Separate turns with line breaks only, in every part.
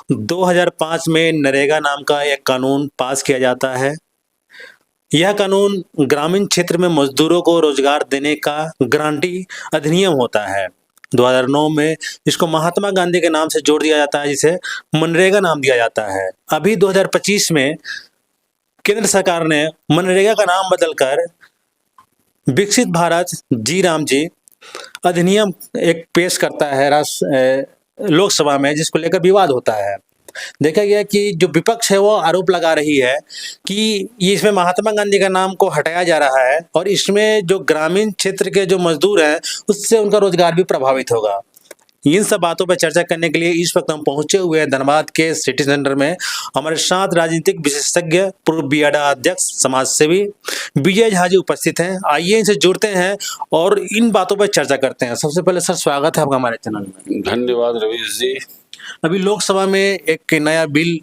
2005 में नरेगा नाम का एक कानून पास किया जाता है। यह कानून ग्रामीण क्षेत्र में मजदूरों को रोजगार देने का गारंटी अधिनियम होता है। 2009 में इसको महात्मा गांधी के नाम से जोड़ दिया जाता है, जिसे मनरेगा नाम दिया जाता है। अभी 2025 में केंद्र सरकार ने मनरेगा का नाम बदलकर विकसित भारत जी राम जी अधिनियम एक पेश करता है लोकसभा में, जिसको लेकर विवाद होता है। देखा गया कि जो विपक्ष है वो आरोप लगा रही है कि ये इसमें महात्मा गांधी का नाम को हटाया जा रहा है और इसमें जो ग्रामीण क्षेत्र के जो मजदूर हैं उससे उनका रोजगार भी प्रभावित होगा। इन सब बातों पर चर्चा करने के लिए इस वक्त हम पहुंचे हुए हैं धनबाद के सिटी सेंटर में। हमारे साथ राजनीतिक विशेषज्ञ, पूर्व बियाडा अध्यक्ष, समाज सेवी विजय झा जी उपस्थित हैं। आइए इनसे जुड़ते हैं और इन बातों पर चर्चा करते हैं। सबसे पहले सर, स्वागत है आपका हमारे चैनल में।
धन्यवाद रवीश जी।
अभी लोकसभा में एक नया बिल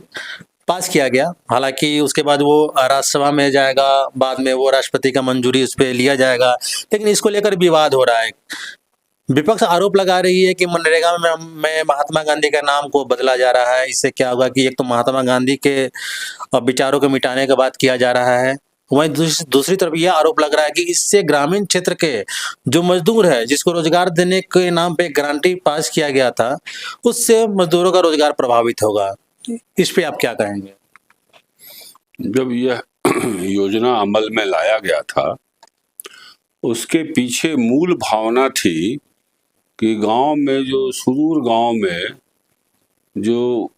पास किया गया, हालांकि उसके बाद वो राज्यसभा में जाएगा, बाद में वो राष्ट्रपति का मंजूरी उस पर लिया जाएगा, लेकिन इसको लेकर विवाद हो रहा है। विपक्ष आरोप लगा रही है कि मनरेगा में महात्मा गांधी का नाम को बदला जा रहा है। इससे क्या होगा कि एक तो महात्मा गांधी के विचारों को मिटाने का बात किया जा रहा है, वहीं दूसरी तरफ यह आरोप लग रहा है कि इससे ग्रामीण क्षेत्र के जो मजदूर है, जिसको रोजगार देने के नाम पे गारंटी पास किया गया था, उससे मजदूरों का रोजगार प्रभावित होगा। इस पे आप क्या कहेंगे?
जब यह योजना अमल में लाया गया था, उसके पीछे मूल भावना थी कि गांव में, जो सुदूर गांव में जो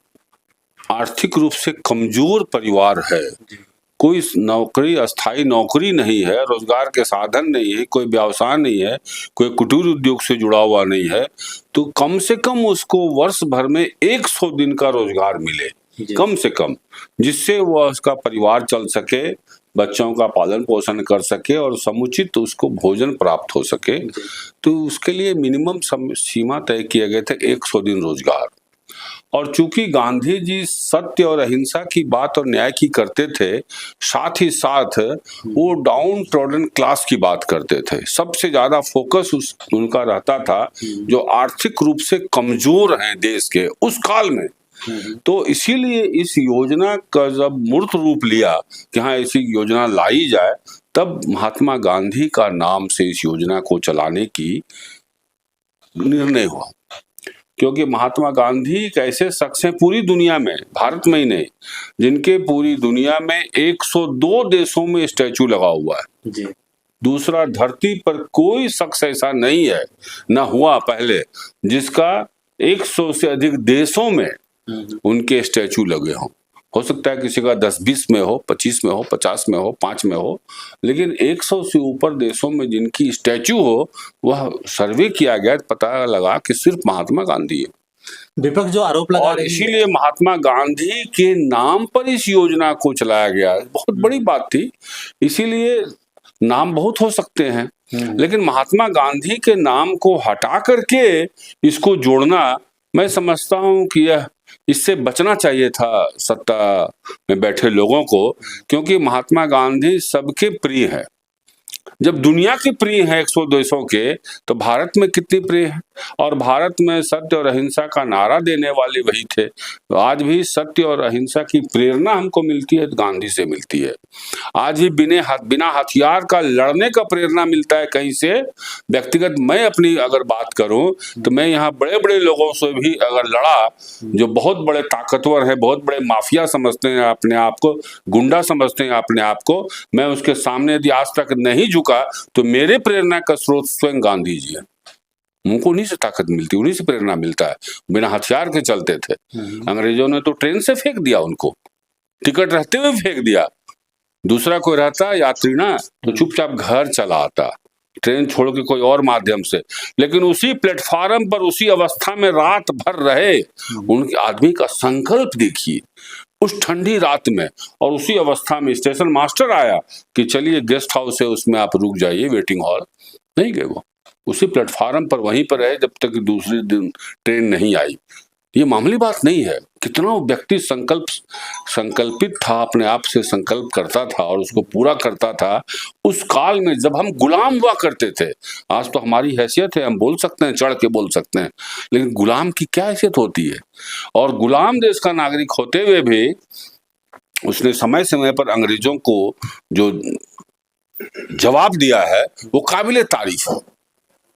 आर्थिक रूप से कमजोर परिवार है, कोई नौकरी, अस्थाई नौकरी नहीं है, रोजगार के साधन नहीं है, कोई व्यवसाय नहीं है, कोई कुटीर उद्योग से जुड़ा हुआ नहीं है, तो कम से कम उसको वर्ष भर में 100 दिन का रोजगार मिले, कम से कम, जिससे वह उसका परिवार चल सके, बच्चों का पालन पोषण कर सके और समुचित उसको भोजन प्राप्त हो सके। तो उसके लिए मिनिमम सीमा तय किए गए थे 100 दिन रोजगार। और चूंकि गांधी जी सत्य और अहिंसा की बात और न्याय की करते थे, साथ ही साथ वो डाउन ट्रॉडन क्लास की बात करते थे। सबसे ज्यादा फोकस उनका रहता था जो आर्थिक रूप से कमजोर हैं देश के उस काल में। तो इसीलिए इस योजना का जब मूर्त रूप लिया कि हाँ ऐसी योजना लाई जाए, तब महात्मा गांधी का नाम से इस योजना को चलाने की निर्णय हुआ। क्योंकि महात्मा गांधी एक ऐसे शख्स हैं पूरी दुनिया में, भारत में ही नहीं, जिनके पूरी दुनिया में 102 देशों में स्टैचू लगा हुआ है जी। दूसरा धरती पर कोई शख्स ऐसा नहीं है, न हुआ पहले, जिसका 100 से अधिक देशों में उनके स्टैचू लगे हों। हो सकता है किसी का 10-20 में हो, 25 में हो, 50 में हो, 5 में हो, लेकिन 100 से ऊपर देशों में जिनकी स्टैचू हो, वह सर्वे किया गया, पता लगा कि सिर्फ महात्मा गांधी है।
विपक्ष जो आरोप लगा,
और इसीलिए महात्मा गांधी के नाम पर इस योजना को चलाया गया। बहुत बड़ी बात थी। इसीलिए नाम बहुत हो सकते हैं, लेकिन महात्मा गांधी के नाम को हटा करके इसको जोड़ना, मैं समझता हूं कि यह, इससे बचना चाहिए था सत्ता में बैठे लोगों को, क्योंकि महात्मा गांधी सबके प्रिय है। जब दुनिया के प्रिय हैं 100 देशों के, तो भारत में कितनी प्रिय है। और भारत में सत्य और अहिंसा का नारा देने वाले वही थे। तो आज भी सत्य और अहिंसा की प्रेरणा हमको मिलती है तो गांधी से मिलती है। आज भी बिना हथियार का लड़ने का प्रेरणा मिलता है कहीं से। व्यक्तिगत मैं अपनी अगर बात करूं तो मैं यहाँ बड़े बड़े लोगों से भी अगर लड़ा, जो बहुत बड़े ताकतवर हैं, बहुत बड़े माफिया समझते हैं अपने आप को, गुंडा समझते हैं अपने आप को, मैं उसके सामने यदि आज तक नहीं झुका, तो मेरे प्रेरणा का स्रोत स्वयं गांधी जी है। उनको उन्हीं से ताकत मिलती, उन्हीं से प्रेरणा मिलता है। बिना हथियार के चलते थे। अंग्रेजों ने तो ट्रेन से फेंक दिया उनको, टिकट रहते हुए फेंक दिया। दूसरा कोई रहता यात्री ना, तो चुपचाप घर चला आता, ट्रेन छोड़ के कोई और माध्यम से। लेकिन उसी प्लेटफार्म पर उसी अवस्था में रात भर रहे उनके आदमी का संकल्प देखिए उस ठंडी रात में। और उसी अवस्था में स्टेशन मास्टर आया कि चलिए गेस्ट हाउस है, उसमें आप रुक जाइए, वेटिंग हॉल। नहीं गए, वो उसी प्लेटफार्म पर वहीं पर रहे जब तक दूसरे दिन ट्रेन नहीं आई। ये मामूली बात नहीं है। कितना व्यक्ति संकल्पित था, अपने आप से संकल्प करता था और उसको पूरा करता था उस काल में जब हम गुलाम हुआ करते थे। आज तो हमारी हैसियत है, हम बोल सकते हैं, चढ़ के बोल सकते हैं, लेकिन गुलाम की क्या हैसियत होती है। और गुलाम देश का नागरिक होते हुए भी उसने समय समय पर अंग्रेजों को जो जवाब दिया है वो काबिले तारीफ है,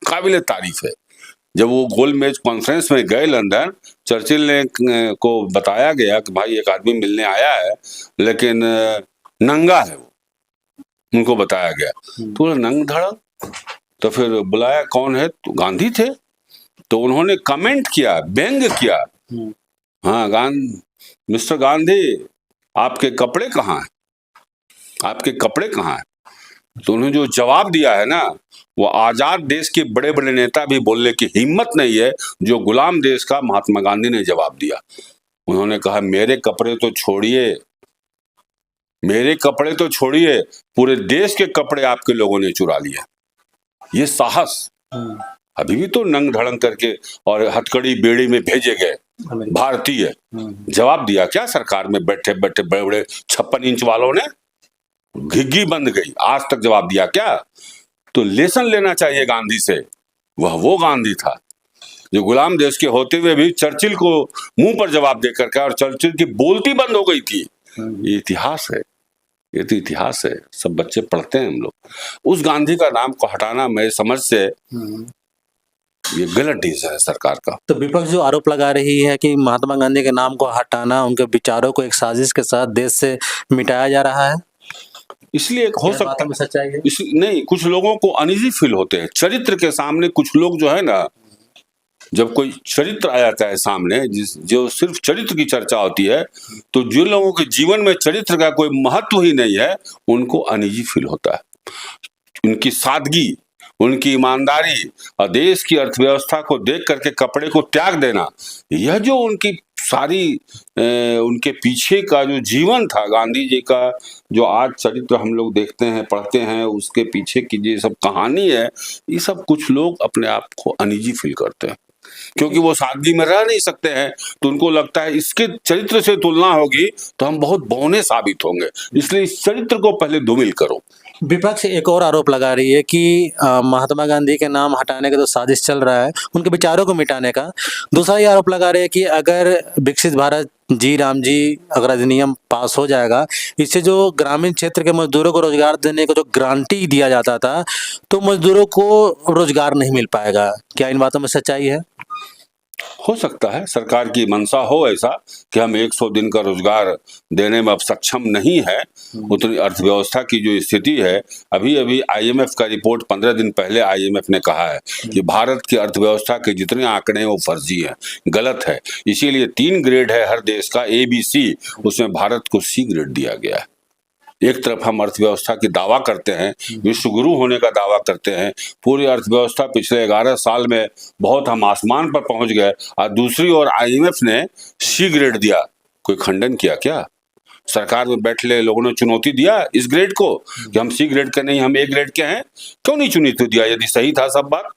काबिले तारीफ है। जब वो गोलमेज कॉन्फ्रेंस में गए लंदन, चर्चिल ने को बताया गया कि भाई एक आदमी मिलने आया है लेकिन नंगा है, वो उनको बताया गया तो बोला नंग धड़क। तो फिर बुलाया, कौन है? तो गांधी थे। तो उन्होंने कमेंट किया, व्यंग किया, हाँ मिस्टर गांधी, आपके कपड़े कहाँ हैं, आपके कपड़े कहाँ हैं? तो उन्होंने जो जवाब दिया है ना, वो आजाद देश के बड़े बड़े नेता भी बोलने की हिम्मत नहीं है जो गुलाम देश का महात्मा गांधी ने जवाब दिया। उन्होंने कहा मेरे कपड़े तो छोड़िए, मेरे कपड़े तो छोड़िए, पूरे देश के कपड़े आपके लोगों ने चुरा लिए। ये साहस। अभी भी तो नंग धड़ंग करके और हथकड़ी बेड़ी में भेजे गए भारतीय, जवाब दिया क्या सरकार में बैठे बैठे बड़े बड़े 56 इंच वालों ने? घिग्गी बंद गई, आज तक जवाब दिया क्या? तो लेसन लेना चाहिए गांधी से। वह वो गांधी था जो गुलाम देश के होते हुए भी चर्चिल को मुंह पर जवाब देकर के, और चर्चिल की बोलती बंद हो गई थी। ये इतिहास है, ये तो इतिहास है, सब बच्चे पढ़ते हैं हम लोग। उस गांधी का नाम को हटाना मेरे समझ से ये गलत डिसीजन है सरकार का।
तो विपक्ष जो आरोप लगा रही है कि महात्मा गांधी के नाम को हटाना, उनके विचारों को एक साजिश के साथ देश से मिटाया जा रहा है,
इसलिए हो सकता है
सच्चाई है?
नहीं, कुछ लोगों को अनईजी फील होते हैं चरित्र के सामने। कुछ लोग जो है ना, जब कोई चरित्र आ जाता है सामने, जो सिर्फ चरित्र की चर्चा होती है, तो जिन लोगों के जीवन में चरित्र का कोई महत्व ही नहीं है उनको अनईजी फील होता है। उनकी सादगी, उनकी ईमानदारी और देश की अर्थव्यवस्था को देख करके कपड़े को त्याग देना, यह जो उनकी सारी उनके पीछे का जो जीवन था, गांधी जी का जो आज चरित्र हम लोग देखते हैं, पढ़ते हैं, उसके पीछे की जो सब कहानी है, ये सब कुछ लोग अपने आप को अनईजी फील करते हैं क्योंकि वो सादगी में रह नहीं सकते हैं। तो उनको लगता है इसके चरित्र से तुलना होगी तो हम बहुत बौने साबित होंगे, इसलिए इस चरित्र को पहले धूमिल करो।
विपक्ष एक और आरोप लगा रही है कि महात्मा गांधी के नाम हटाने का तो साजिश चल रहा है, उनके विचारों को मिटाने का। दूसरा ये आरोप लगा रहे हैं कि अगर विकसित भारत जी राम जी अगर अधिनियम पास हो जाएगा, इससे जो ग्रामीण क्षेत्र के मजदूरों को रोजगार देने को जो गारंटी दिया जाता था, तो मजदूरों को रोजगार नहीं मिल पाएगा। क्या इन बातों में सच्चाई है?
हो सकता है सरकार की मंशा हो ऐसा कि हम 100 दिन का रोजगार देने में अब सक्षम नहीं है। उतनी अर्थव्यवस्था की जो स्थिति है, अभी अभी आईएमएफ का रिपोर्ट 15 दिन पहले आईएमएफ ने कहा है कि भारत की अर्थव्यवस्था के जितने आंकड़े हैं वो फर्जी हैं, गलत है। इसीलिए 3 ग्रेड है हर देश का, ABC, उसमें भारत को C ग्रेड दिया गया है। एक तरफ हम अर्थव्यवस्था की दावा करते हैं, विश्व गुरु होने का दावा करते हैं, पूरी अर्थव्यवस्था पिछले 11 साल में बहुत हम आसमान पर पहुंच गए, और दूसरी ओर आईएमएफ ने C ग्रेड दिया। कोई खंडन किया क्या? सरकार में बैठे लोगों ने चुनौती दिया इस ग्रेड को कि हम C ग्रेड के नहीं, हम A ग्रेड के हैं? क्यों नहीं चुनौती दिया? यदि सही था सब बात,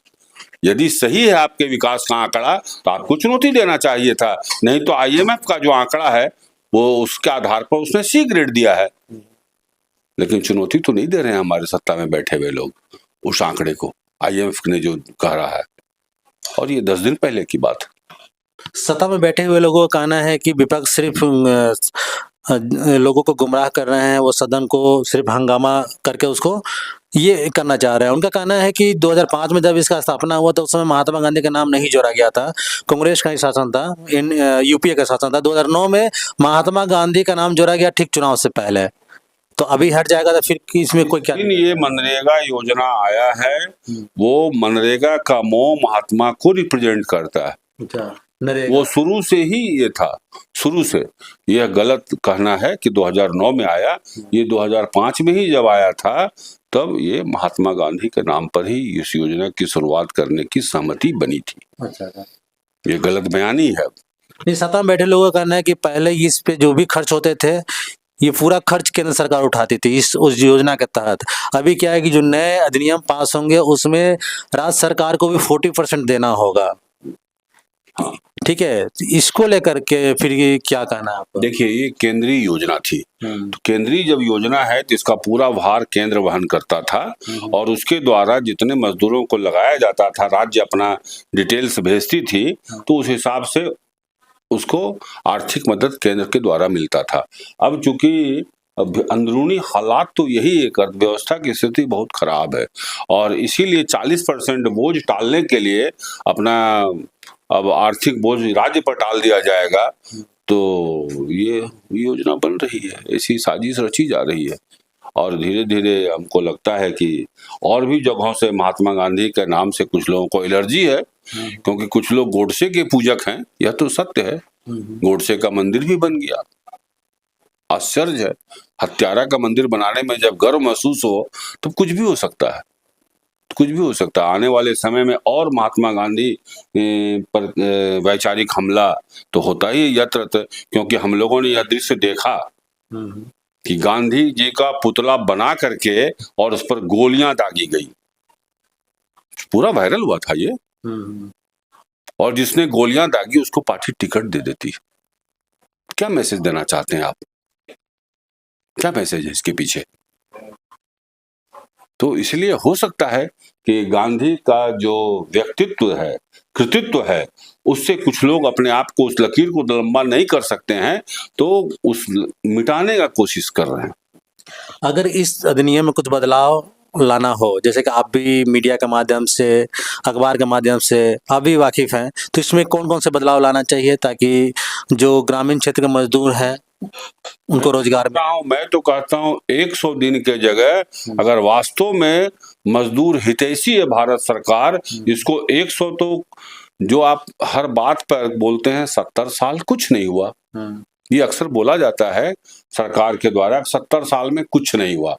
यदि सही है आपके विकास का आंकड़ा, तो आपको चुनौती देना चाहिए था। नहीं तो आईएमएफ का जो आंकड़ा है वो उसके आधार पर उसने C ग्रेड दिया है, लेकिन चुनौती तो नहीं दे रहे हैं हमारे सत्ता में बैठे हुए लोग उस आंकड़े को, आईएमएफ ने जो कह रहा है। और ये 10 दिन पहले की बात है।
सत्ता में बैठे हुए लोगों का कहना है कि विपक्ष सिर्फ लोगों को गुमराह कर रहे हैं, वो सदन को सिर्फ हंगामा करके उसको ये करना चाह रहे हैं। उनका कहना है कि 2005 में जब इसका स्थापना हुआ तो उस समय महात्मा गांधी का नाम नहीं जोड़ा गया था, कांग्रेस का ही शासन था, यूपीए का शासन था। 2009 में महात्मा गांधी का नाम जोड़ा गया ठीक चुनाव से पहले, तो अभी हट जाएगा तो फिर इसमें कोई क्या?
ये मनरेगा योजना आया है, वो मनरेगा का मोह महात्मा को रिप्रेजेंट करता है। वो शुरू से ही ये था, शुरू से। यह गलत कहना है कि 2009 में आया, ये 2005 में ही जब आया था तब ये महात्मा गांधी के नाम पर ही इस योजना की शुरुआत करने की सहमति बनी थी।
अच्छा,
ये गलत बयानी है।
इस सत्ता में बैठे लोगों का कहना है कि पहले इस पे जो भी खर्च होते थे, ये पूरा खर्च केंद्र सरकार उठाती थी उस योजना के तहत। अभी क्या है कि जो नए अधिनियम पास होंगे उसमें राज्य सरकार को भी 40% देना होगा। ठीक है, तो इसको लेकर के फिर ये क्या कहना है आपका?
देखिए, ये केंद्रीय योजना थी, तो केंद्रीय जब योजना है तो इसका पूरा भार केंद्र वहन करता था और उसके द्वारा जितने मजदूरों को लगाया जाता था, राज्य अपना डिटेल्स भेजती थी, तो उस हिसाब से उसको आर्थिक मदद केंद्र के द्वारा मिलता था। अब चूंकि अब अंदरूनी हालात तो यही है, अर्थव्यवस्था की स्थिति बहुत खराब है और इसीलिए 40% बोझ टालने के लिए अपना अब आर्थिक बोझ राज्य पर टाल दिया जाएगा, तो ये योजना बन रही है, ऐसी साजिश रची जा रही है और धीरे धीरे हमको लगता है कि और भी जगहों से महात्मा गांधी के नाम से कुछ लोगों को एलर्जी है, क्योंकि कुछ लोग गोडसे के पूजक हैं, यह तो सत्य है। गोडसे का मंदिर भी बन गया, आश्चर्य है। हत्यारा का मंदिर बनाने में जब गर्व महसूस हो तो कुछ भी हो सकता है, कुछ भी हो सकता है। आने वाले समय में और महात्मा गांधी पर वैचारिक हमला तो होता ही यत्र, क्योंकि हम लोगों ने यह दृश्य देखा कि गांधी जी का पुतला बना करके और उस पर गोलियां दागी गई, पूरा वायरल हुआ था ये, और जिसने गोलियां दागी उसको पार्टी टिकट दे देती। क्या मैसेज देना चाहते हैं आप? क्या मैसेज है इसके पीछे? तो इसलिए हो सकता है कि गांधी का जो व्यक्तित्व है, कृतित्व है, उससे कुछ लोग अपने आप को, उस लकीर को लंबा नहीं कर सकते हैं, तो उस मिटाने का कोशिश कर रहे हैं।
अगर इस अधिनियम में कुछ बदलाव लाना हो, जैसे कि आप भी मीडिया के माध्यम से, अखबार के माध्यम से आप भी वाकिफ हैं, तो इसमें कौन-कौन से बदलाव लाना चाहिए ताकि जो ग्रामीण क्षेत्र के मजदूर हैं उनको रोजगार मिले?
मैं तो कहता हूँ 100 दिन के जगह अगर वास्तव में मजदूर हितैषी है भारत सरकार, इसको 100 तो जो आप हर बात पर बोलते हैं 70 साल कुछ नहीं हुआ, ये अक्सर बोला जाता है सरकार के द्वारा 70 साल में कुछ नहीं हुआ।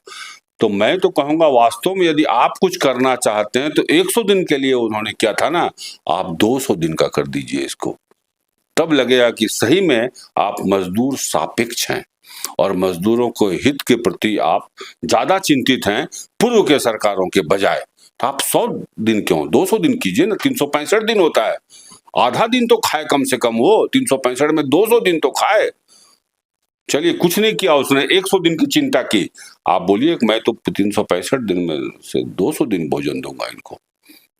तो मैं तो कहूंगा वास्तव में यदि आप कुछ करना चाहते हैं तो 100 दिन के लिए उन्होंने किया था ना, आप 200 दिन का कर दीजिए इसको, तब लगेगा कि सही में आप मजदूर सापेक्ष हैं और मजदूरों को हित के प्रति आप ज्यादा चिंतित हैं पूर्व के सरकारों के बजाय। तो आप 100 दिन क्यों, 200 दिन कीजिए ना, 365 दिन होता है, आधा दिन तो खाए कम से कम, वो 365 में 200 दिन तो खाए। चलिए कुछ नहीं किया उसने, 100 दिन की चिंता की, आप बोलिए मैं तो 365 दिन में से 200 दिन भोजन दूंगा इनको,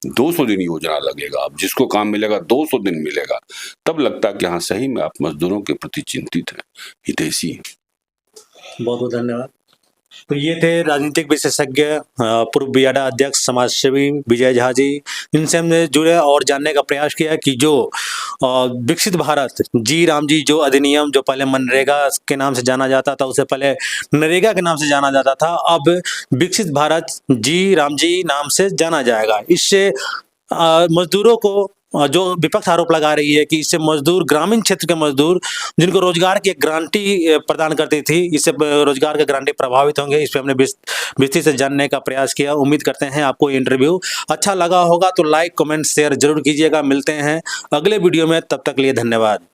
200 दिन योजना लगेगा, अब जिसको काम मिलेगा 200 दिन मिलेगा, तब लगता है कि हाँ सही में आप मजदूरों के प्रति चिंतित हैं, हितैषी हैं।
बहुत बहुत धन्यवाद। तो ये थे राजनीतिक विशेषज्ञ पूर्व बियाडा अध्यक्ष समाजसेवी विजय झा जी। इनसे हमने जुड़े और जानने का प्रयास किया कि जो विकसित भारत जी राम जी जो अधिनियम, जो पहले मनरेगा के नाम से जाना जाता था, उससे पहले नरेगा के नाम से जाना जाता था, अब विकसित भारत जी राम जी नाम से जाना जाएगा। इससे मजदूरों को जो विपक्ष आरोप लगा रही है कि इससे मजदूर, ग्रामीण क्षेत्र के मजदूर जिनको रोजगार की एक गारंटी प्रदान करती थी, इससे रोजगार के गारंटी प्रभावित होंगे। इस पे हमने विस्तृत से जानने का प्रयास किया। उम्मीद करते हैं आपको इंटरव्यू अच्छा लगा होगा, तो लाइक, कमेंट, शेयर जरूर कीजिएगा। मिलते हैं अगले वीडियो में, तब तक के लिए धन्यवाद।